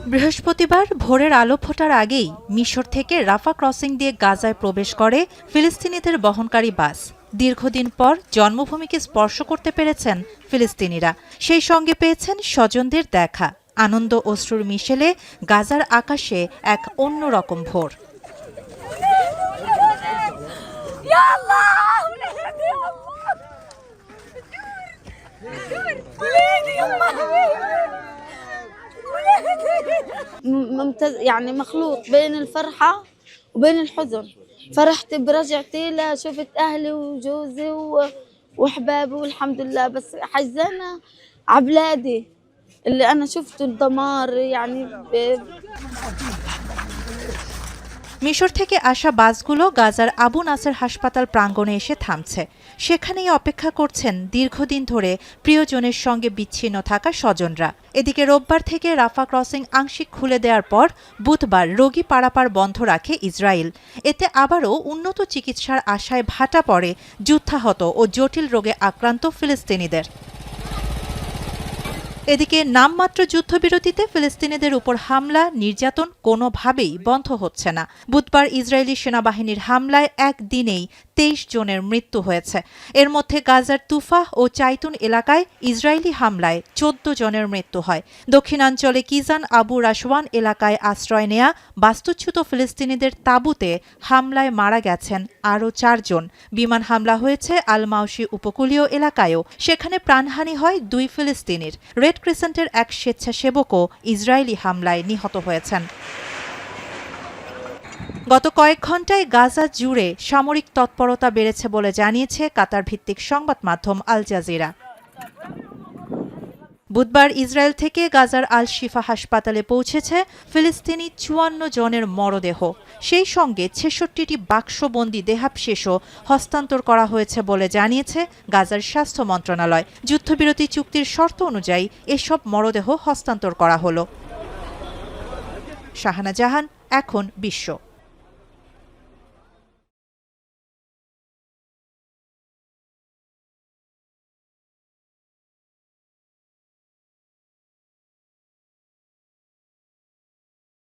বৃহস্পতিবার ভোরের আলো ফোটার আগেই মিশর থেকে রাফা ক্রসিং দিয়ে গাজায় প্রবেশ করে ফিলিস্তিনিদের বহনকারী বাস। দীর্ঘদিন পর জন্মভূমিকে স্পর্শ করতে পেরেছেন ফিলিস্তিনিরা, সেই সঙ্গে পেয়েছেন স্বজনদের দেখা। আনন্দ অশ্রুর মিশেলে গাজার আকাশে এক অন্যরকম ভোর। ممتاز يعني مخلوط بين الفرحة وبين الحزن. فرحت برجعتي لا شفت أهلي وجوزي وأحبابي والحمد لله، بس حزانة عبلادي اللي أنا شفته الدمار يعني মিশর থেকে আসা বাসগুলো গাজার আবু নাসের হাসপাতাল প্রাঙ্গণে এসে থামছে। সেখানেই অপেক্ষা করছেন দীর্ঘদিন ধরে প্রিয়জনের সঙ্গে বিচ্ছিন্ন থাকা স্বজনরা। এদিকে রোববার থেকে রাফা ক্রসিং আংশিক খুলে দেওয়ার পর বুধবার রোগী পারাপার বন্ধ রাখে ইসরায়েল। এতে আবারও উন্নত চিকিৎসার আশায় ভাটা পড়ে যুদ্ধাহত ও জটিল রোগে আক্রান্ত ফিলিস্তিনিদের। এদিকে নামমাত্র যুদ্ধবিরতিতে ফিলিস্তিনিদের উপর হামলা নির্যাতন কোনোভাবেই বন্ধ হচ্ছে না। বুধবার ইসরায়েলি সেনাবাহিনীর হামলায় একদিনেই ২৩ জনের মৃত্যু হয়েছে। এর মধ্যে গাজার তুফাহ ও চাইতুন এলাকায় ইসরায়েলি হামলায় ১৪ জনের মৃত্যু হয়। দক্ষিণাঞ্চলে কিজান আবু রাশওয়ান এলাকায় আশ্রয় নেয়া বাস্তুচ্যুত ফিলিস্তিনিদের তাঁবুতে হামলায় মারা গেছেন আরও ৪ জন। বিমান হামলা হয়েছে আল মাউশি উপকূলীয় এলাকায়ও, সেখানে প্রাণহানি হয় ২ ফিলিস্তিনির। রেড ক্রিসেন্টের এক স্বেচ্ছাসেবকও ইসরায়েলি হামলায় নিহত হয়েছেন। গত কয়েক ঘণ্টায় গাজা জুড়ে সামরিক তৎপরতা বেড়েছে বলে জানিয়েছে কাতার ভিত্তিক সংবাদ মাধ্যম আল জাজিরা। বুধবার ইসরায়েল থেকে গাজার আল শিফা হাসপাতালে পৌঁছেছে ফিলিস্তিনি ৫৪ জনের মরদেহ। সেই সঙ্গে ৬৬টি বাক্সবন্দি দেহাবশেষও হস্তান্তর করা হয়েছে বলে জানিয়েছে গাজার স্বাস্থ্য মন্ত্রণালয়। যুদ্ধবিরতি চুক্তির শর্ত অনুযায়ী এসব মরদেহ হস্তান্তর করা হলো। শাহানা জাহান, এখন বিশ্ব।